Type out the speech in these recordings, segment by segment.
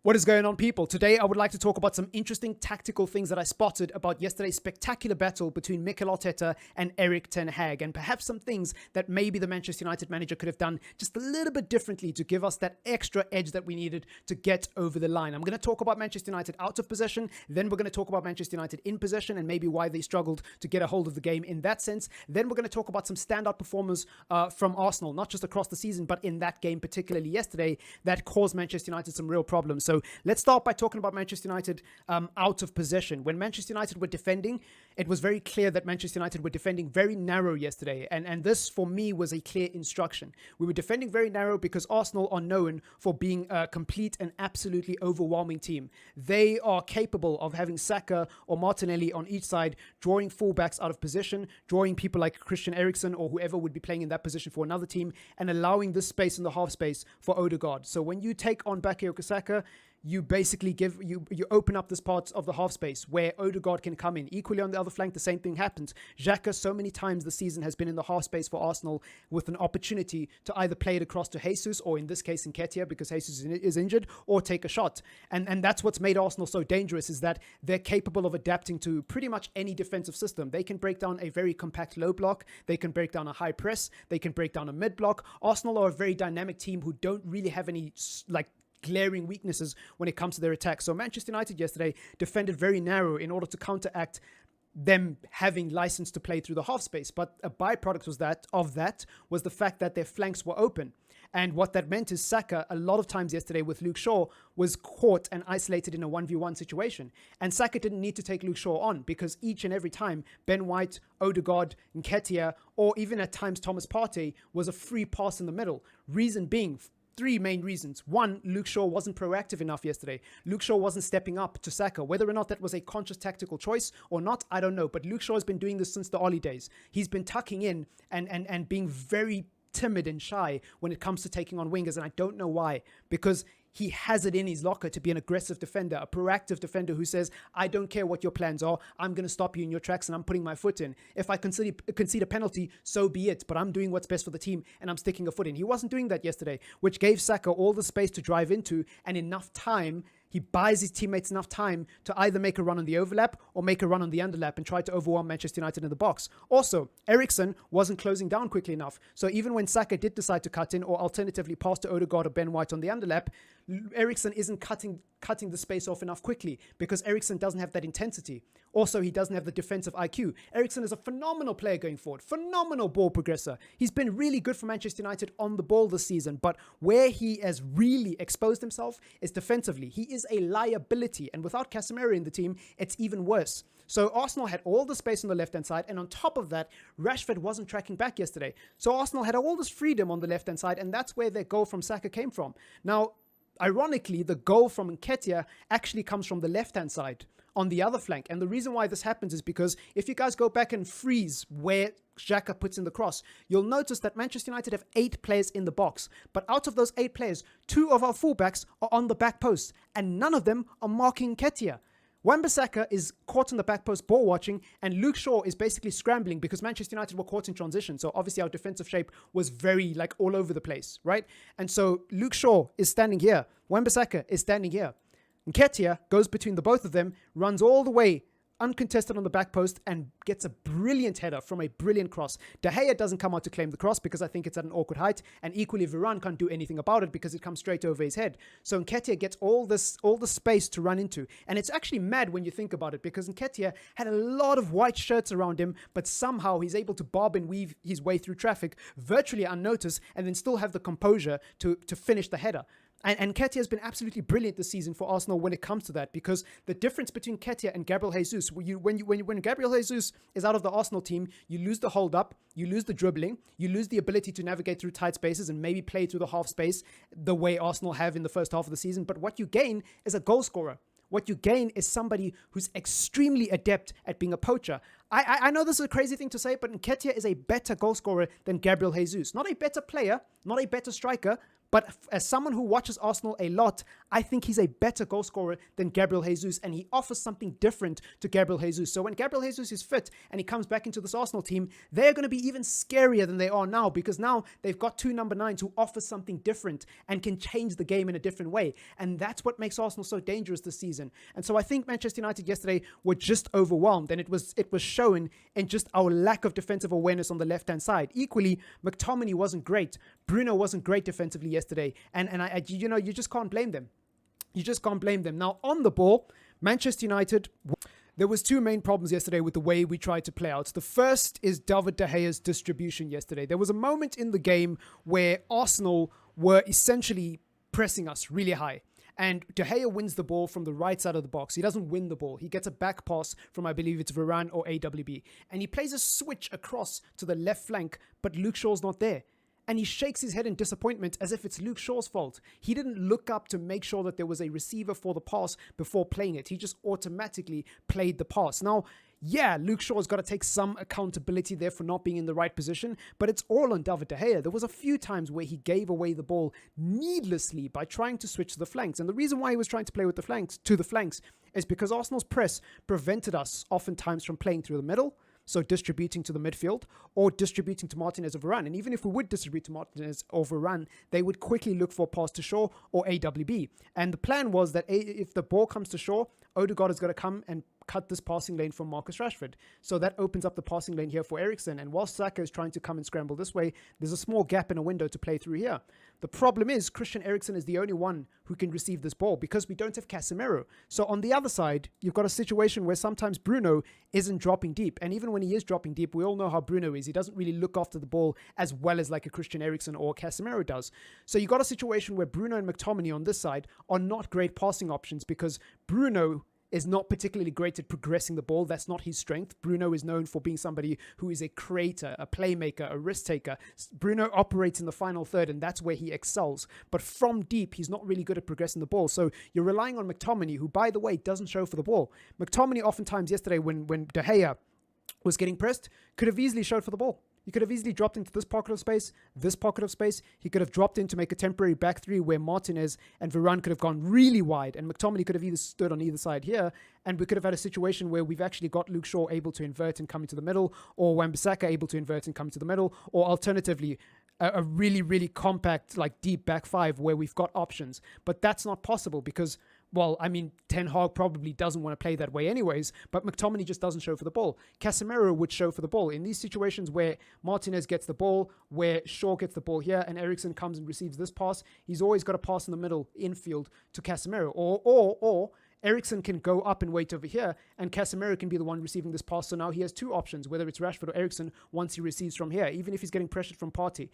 What is going on, people? Today, I would like to talk about some interesting tactical things that I spotted about yesterday's spectacular battle between Mikel Arteta and Erik ten Hag, and perhaps some things that maybe the Manchester United manager could have done just a little bit differently to give us that extra edge that we needed to get over the line. I'm going to talk about Manchester United out of possession, then we're going to talk about Manchester United in possession and maybe why they struggled to get a hold of the game in that sense. Then we're going to talk about some standout performers from Arsenal, not just across the season, but in that game, particularly yesterday, that caused Manchester United some real problems. So let's start by talking about Manchester United out of possession. When Manchester United were defending, it was very clear that Manchester United were defending very narrow yesterday. And this, for me, was a clear instruction. We were defending very narrow because Arsenal are known for being a complete and absolutely overwhelming team. They are capable of having Saka or Martinelli on each side, drawing fullbacks out of position, drawing people like Christian Eriksen or whoever would be playing in that position for another team, and allowing this space in the half space for Odegaard. So when you take on Bakayoko Saka, you basically you open up this part of the half space where Odegaard can come in. Equally on the other flank, the same thing happens. Xhaka so many times this season has been in the half space for Arsenal with an opportunity to either play it across to Jesus, or in this case Nketiah, because Jesus is injured, or take a shot. And that's what's made Arsenal so dangerous, is that they're capable of adapting to pretty much any defensive system. They can break down a very compact low block. They can break down a high press. They can break down a mid block. Arsenal are a very dynamic team who don't really have any glaring weaknesses when it comes to their attack. So Manchester United yesterday defended very narrow in order to counteract them having license to play through the half space. But a byproduct was the fact that their flanks were open. And what that meant is Saka, a lot of times yesterday with Luke Shaw, was caught and isolated in a 1v1 situation. And Saka didn't need to take Luke Shaw on, because each and every time Ben White, Odegaard, Nketiah, or even at times Thomas Partey was a free pass in the middle. Reason being, three main reasons. One, Luke Shaw wasn't proactive enough yesterday. Luke Shaw wasn't stepping up to Saka. Whether or not that was a conscious tactical choice or not, I don't know. But Luke Shaw has been doing this since the Oli days. He's been tucking in and being very timid and shy when it comes to taking on wingers. And I don't know why. Because he has it in his locker to be an aggressive defender, a proactive defender who says, I don't care what your plans are. I'm going to stop you in your tracks and I'm putting my foot in. If I concede a penalty, so be it. But I'm doing what's best for the team and I'm sticking a foot in. He wasn't doing that yesterday, which gave Saka all the space to drive into and enough time. He buys his teammates enough time to either make a run on the overlap or make a run on the underlap and try to overwhelm Manchester United in the box. Also, Eriksen wasn't closing down quickly enough. So even when Saka did decide to cut in or alternatively pass to Odegaard or Ben White on the underlap, Eriksen isn't cutting the space off enough quickly because Eriksen doesn't have that intensity. Also, he doesn't have the defensive IQ. Eriksen is a phenomenal player going forward, phenomenal ball progressor. He's been really good for Manchester United on the ball this season, but where he has really exposed himself is defensively. He is a liability, and without Casemiro in the team, it's even worse. So Arsenal had all the space on the left-hand side, and on top of that, Rashford wasn't tracking back yesterday. So Arsenal had all this freedom on the left-hand side, and that's where their goal from Saka came from. Now, ironically, the goal from Nketiah actually comes from the left-hand side on the other flank. And the reason why this happens is because if you guys go back and freeze where Xhaka puts in the cross, you'll notice that Manchester United have 8 players in the box. But out of those 8 players, 2 of our fullbacks are on the back post, and none of them are marking Nketiah. Wan-Bissaka is caught in the back post ball watching, and Luke Shaw is basically scrambling because Manchester United were caught in transition. So obviously our defensive shape was very all over the place, right? And so Luke Shaw is standing here. Wan-Bissaka is standing here. Nketiah goes between the both of them, runs all the way uncontested on the back post and gets a brilliant header from a brilliant cross. De Gea doesn't come out to claim the cross because I think it's at an awkward height, and equally Varane can't do anything about it because it comes straight over his head. So Nketiah gets all the space to run into, and it's actually mad when you think about it, because Nketiah had a lot of white shirts around him, but somehow he's able to bob and weave his way through traffic virtually unnoticed and then still have the composure to finish the header. And Nketiah has been absolutely brilliant this season for Arsenal when it comes to that, because the difference between Nketiah and Gabriel Jesus, when Gabriel Jesus is out of the Arsenal team, you lose the hold up, you lose the dribbling, you lose the ability to navigate through tight spaces and maybe play through the half space the way Arsenal have in the first half of the season. But what you gain is a goal scorer. What you gain is somebody who's extremely adept at being a poacher. I know this is a crazy thing to say, but Nketiah is a better goal scorer than Gabriel Jesus. Not a better player, not a better striker, But as someone who watches Arsenal a lot, I think he's a better goal scorer than Gabriel Jesus, and he offers something different to Gabriel Jesus. So when Gabriel Jesus is fit and he comes back into this Arsenal team, they're going to be even scarier than they are now, because now they've got two number 9s who offer something different and can change the game in a different way. And that's what makes Arsenal so dangerous this season. And so I think Manchester United yesterday were just overwhelmed, and it was shown in just our lack of defensive awareness on the left-hand side. Equally, McTominay wasn't great. Bruno wasn't great defensively yesterday, and you just can't blame them. You just can't blame them. Now, on the ball, Manchester United, there was two main problems yesterday with the way we tried to play out. The first is David De Gea's distribution yesterday. There was a moment in the game where Arsenal were essentially pressing us really high. And De Gea wins the ball from the right side of the box. He doesn't win the ball. He gets a back pass from, I believe it's Varane or AWB. And he plays a switch across to the left flank, but Luke Shaw's not there. And he shakes his head in disappointment as if it's Luke Shaw's fault. He didn't look up to make sure that there was a receiver for the pass before playing it. He just automatically played the pass. Now, yeah, Luke Shaw's got to take some accountability there for not being in the right position, but it's all on David De Gea. There was a few times where he gave away the ball needlessly by trying to switch to the flanks. And the reason why he was trying to play with the flanks is because Arsenal's press prevented us oftentimes from playing through the middle, so distributing to the midfield, or distributing to Martinez or Varane. And even if we would distribute to Martinez or Varane, they would quickly look for a pass to Shaw or AWB. And the plan was that if the ball comes to Shaw, Odegaard is going to come and cut this passing lane from Marcus Rashford. So that opens up the passing lane here for Eriksen. And while Saka is trying to come and scramble this way, there's a small gap in a window to play through here. The problem is Christian Eriksen is the only one who can receive this ball because we don't have Casemiro. So on the other side, you've got a situation where sometimes Bruno isn't dropping deep. And even when he is dropping deep, we all know how Bruno is. He doesn't really look after the ball as well as like a Christian Eriksen or Casemiro does. So you've got a situation where Bruno and McTominay on this side are not great passing options because Bruno is not particularly great at progressing the ball. That's not his strength. Bruno is known for being somebody who is a creator, a playmaker, a risk taker. Bruno operates in the final third, and that's where he excels. But from deep, he's not really good at progressing the ball. So you're relying on McTominay, who, by the way, doesn't show for the ball. McTominay oftentimes yesterday when De Gea was getting pressed, could have easily showed for the ball. He could have easily dropped into this pocket of space, this pocket of space. He could have dropped in to make a temporary back three where Martinez and Varane could have gone really wide, and McTominay could have either stood on either side here, and we could have had a situation where we've actually got Luke Shaw able to invert and come into the middle, or Wan-Bissaka able to invert and come into the middle, or alternatively, a really, really compact, like deep back five where we've got options. But that's not possible because, well, I mean, Ten Hag probably doesn't want to play that way anyways, but McTominay just doesn't show for the ball. Casemiro would show for the ball. In these situations where Martinez gets the ball, where Shaw gets the ball here, and Eriksen comes and receives this pass, he's always got a pass in the middle, infield, to Casemiro. Or Eriksen can go up and wait over here, and Casemiro can be the one receiving this pass. So now he has two options, whether it's Rashford or Eriksen, once he receives from here, even if he's getting pressured from Partey.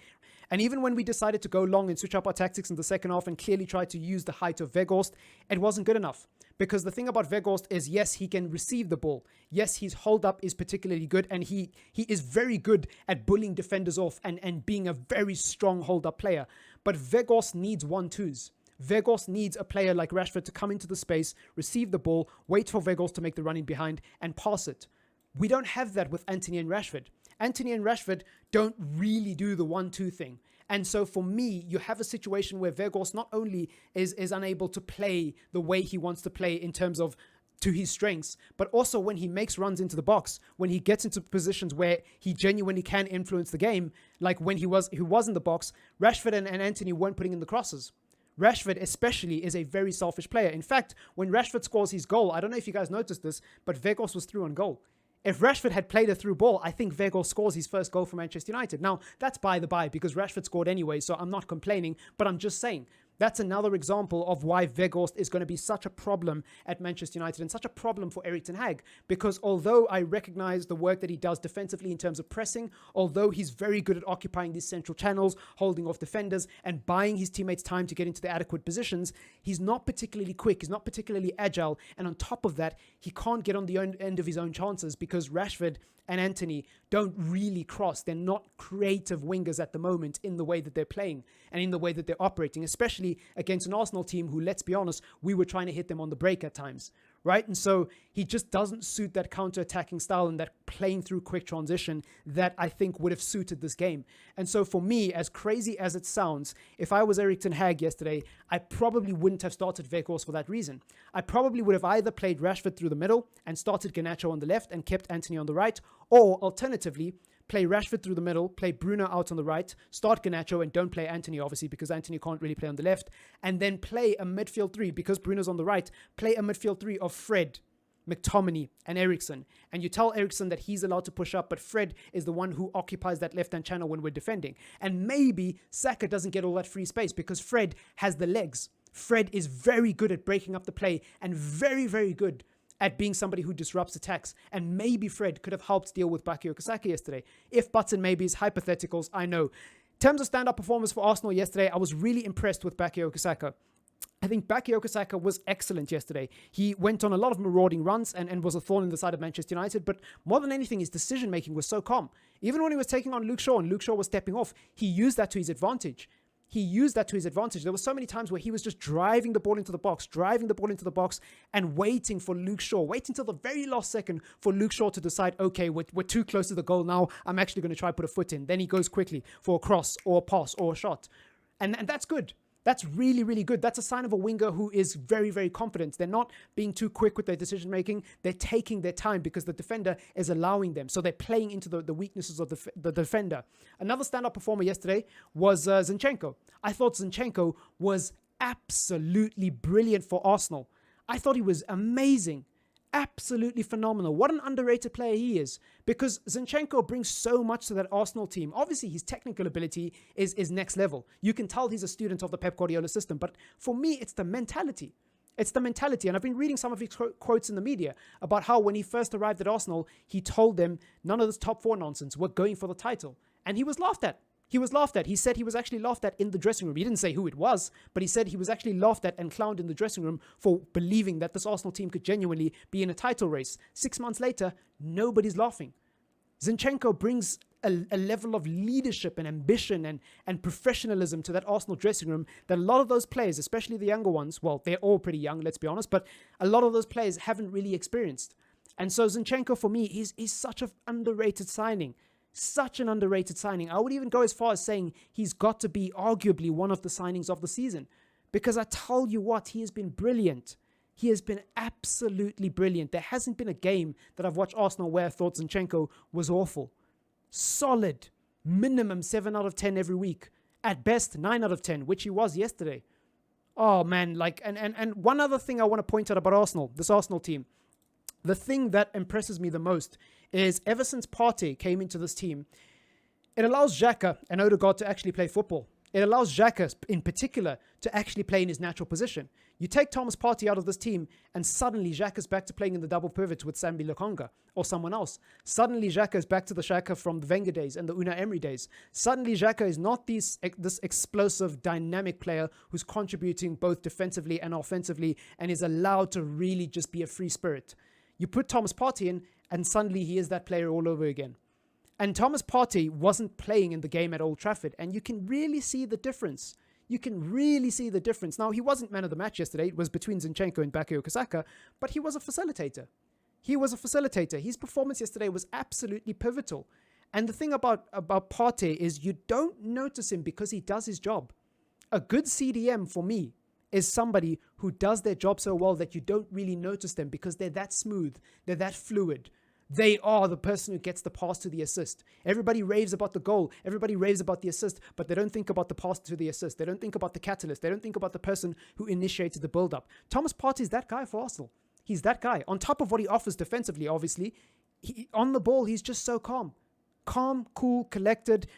And even when we decided to go long and switch up our tactics in the second half and clearly try to use the height of Weghorst, it wasn't good enough. Because the thing about Weghorst is, yes, he can receive the ball. Yes, his hold-up is particularly good, and he is very good at bullying defenders off and being a very strong hold-up player. But Weghorst needs 1-2s. Weghorst needs a player like Rashford to come into the space, receive the ball, wait for Weghorst to make the run in behind, and pass it. We don't have that with Antony and Rashford. Antony and Rashford don't really do the 1-2 thing. And so for me, you have a situation where Weghorst not only is unable to play the way he wants to play in terms of to his strengths, but also when he makes runs into the box, when he gets into positions where he genuinely can influence the game, like when he was in the box, Rashford and Antony weren't putting in the crosses. Rashford especially is a very selfish player. In fact, when Rashford scores his goal, I don't know if you guys noticed this, but Weghorst was through on goal. If Rashford had played a through ball, I think Weghorst scores his first goal for Manchester United. Now, that's by the by because Rashford scored anyway, so I'm not complaining, but I'm just saying that's another example of why Weghorst is going to be such a problem at Manchester United and such a problem for Erik ten Hag. Because although I recognize the work that he does defensively in terms of pressing, although he's very good at occupying these central channels, holding off defenders and buying his teammates time to get into the adequate positions, he's not particularly quick, he's not particularly agile, and on top of that, he can't get on the end of his own chances because Rashford and Antony don't really cross. They're not creative wingers at the moment in the way that they're playing and in the way that they're operating, especially against an Arsenal team who, let's be honest, we were trying to hit them on the break at times, right? And so he just doesn't suit that counter-attacking style and that playing through quick transition that I think would have suited this game. And so for me, as crazy as it sounds, if I was Erik ten Hag yesterday, I probably wouldn't have started Weghorst for that reason. I probably would have either played Rashford through the middle and started Garnacho on the left and kept Antony on the right, or alternatively, play Rashford through the middle, play Bruno out on the right, start Garnacho and don't play Antony, obviously, because Antony can't really play on the left, and then play a midfield three, because Bruno's on the right, play a midfield three of Fred, McTominay, and Eriksen. And you tell Eriksen that he's allowed to push up, but Fred is the one who occupies that left-hand channel when we're defending. And maybe Saka doesn't get all that free space because Fred has the legs. Fred is very good at breaking up the play and very, very good at being somebody who disrupts attacks. And maybe Fred could have helped deal with Bakayoko Saka yesterday. If buts and maybes, hypotheticals, I know. In terms of stand-up performance for Arsenal yesterday, I was really impressed with Bakayoko Saka. I think Bakayoko Saka was excellent yesterday. He went on a lot of marauding runs and was a thorn in the side of Manchester United, but more than anything, his decision-making was so calm. Even when he was taking on Luke Shaw and Luke Shaw was stepping off, he used that to his advantage. There were so many times where he was just driving the ball into the box, and waiting for Luke Shaw, waiting till the very last second for Luke Shaw to decide, okay, we're too close to the goal now. I'm actually going to try to put a foot in. Then he goes quickly for a cross or a pass or a shot. And that's good. That's really, really good. That's a sign of a winger who is very, very confident. They're not being too quick with their decision-making. They're taking their time because the defender is allowing them. So they're playing into the weaknesses of the defender. Another stand-up performer yesterday was Zinchenko. I thought Zinchenko was absolutely brilliant for Arsenal. I thought he was amazing. Absolutely phenomenal. What an underrated player he is, because Zinchenko brings so much to that Arsenal team. Obviously, his technical ability is next level. You can tell he's a student of the Pep Guardiola system, but for me, it's the mentality. It's the mentality. And I've been reading some of his quotes in the media about how when he first arrived at Arsenal, he told them none of this top four nonsense. We're going for the title. And he was laughed at. He said he was actually laughed at in the dressing room. He didn't say who it was, but he said he was actually laughed at and clowned in the dressing room for believing that this Arsenal team could genuinely be in a title race. 6 months later, nobody's laughing. Zinchenko brings a level of leadership and ambition and professionalism to that Arsenal dressing room that a lot of those players, especially the younger ones, well, they're all pretty young, let's be honest, but a lot of those players haven't really experienced. And so Zinchenko, for me, is such an underrated signing. Such an underrated signing. I would even go as far as saying he's got to be arguably one of the signings of the season. Because I tell you what, he has been brilliant. He has been absolutely brilliant. There hasn't been a game that I've watched Arsenal where I thought Zinchenko was awful. Solid. Minimum 7 out of 10 every week. At best, 9 out of 10, which he was yesterday. Oh man, and one other thing I want to point out about Arsenal, this Arsenal team. The thing that impresses me the most is ever since Partey came into this team, it allows Xhaka and Odegaard to actually play football. It allows Xhaka in particular to actually play in his natural position. You take Thomas Partey out of this team and suddenly Xhaka's back to playing in the double pivot with Sambi Lokonga or someone else. Suddenly Xhaka is back to the Xhaka from the Wenger days and the Unai Emery days. Suddenly Xhaka is not this explosive, dynamic player who's contributing both defensively and offensively and is allowed to really just be a free spirit. You put Thomas Partey in, and suddenly he is that player all over again. And Thomas Partey wasn't playing in the game at Old Trafford, and you can really see the difference. Now, he wasn't man of the match yesterday. It was between Zinchenko and Bakayoko Saka, but he was a facilitator. His performance yesterday was absolutely pivotal. And the thing about Partey is you don't notice him because he does his job. A good CDM for me is somebody who does their job so well that you don't really notice them because they're that smooth, they're that fluid. They are the person who gets the pass to the assist. Everybody raves about the goal, everybody raves about the assist, but they don't think about the pass to the assist. They don't think about the catalyst. They don't think about the person who initiated the build-up. Thomas Partey is that guy for Arsenal. He's that guy. On top of what he offers defensively, obviously, on the ball, he's just so calm. Calm, cool, collected,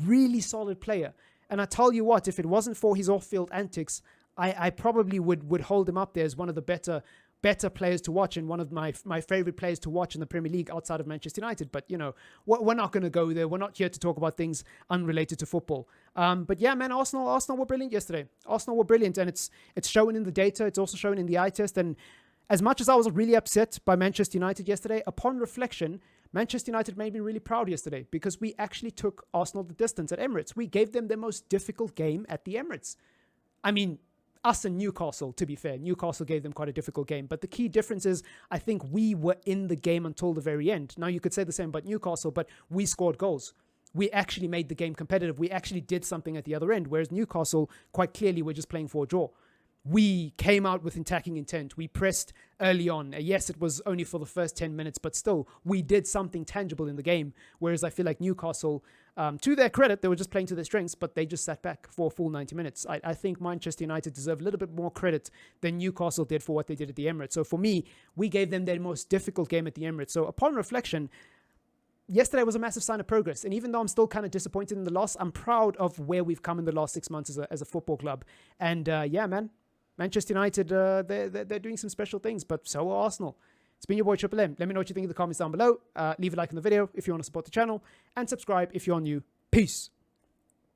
really solid player. And I tell you what, if it wasn't for his off-field antics, I probably would hold him up there as one of the better players to watch and one of my favorite players to watch in the Premier League outside of Manchester United. But, you know, we're not going to go there. We're not here to talk about things unrelated to football. But yeah, man, Arsenal were brilliant yesterday. Arsenal were brilliant, and it's shown in the data. It's also shown in the eye test. And as much as I was really upset by Manchester United yesterday, upon reflection, Manchester United made me really proud yesterday because we actually took Arsenal the distance at Emirates. We gave them their most difficult game at the Emirates. I mean, us and Newcastle, to be fair. Newcastle gave them quite a difficult game. But the key difference is, I think we were in the game until the very end. Now, you could say the same about Newcastle, but we scored goals. We actually made the game competitive. We actually did something at the other end, whereas Newcastle, quite clearly, were just playing for a draw. We came out with attacking intent. We pressed early on. Yes, it was only for the first 10 minutes, but still, we did something tangible in the game. Whereas I feel like Newcastle, to their credit, they were just playing to their strengths, but they just sat back for a full 90 minutes. I think Manchester United deserve a little bit more credit than Newcastle did for what they did at the Emirates. So for me, we gave them their most difficult game at the Emirates. So upon reflection, yesterday was a massive sign of progress. And even though I'm still kind of disappointed in the loss, I'm proud of where we've come in the last 6 months as a football club. And yeah, man. Manchester United, they're doing some special things, but so are Arsenal. It's been your boy TripleM. Let me know what you think in the comments down below. Leave a like on the video if you want to support the channel, and subscribe if you're new. Peace.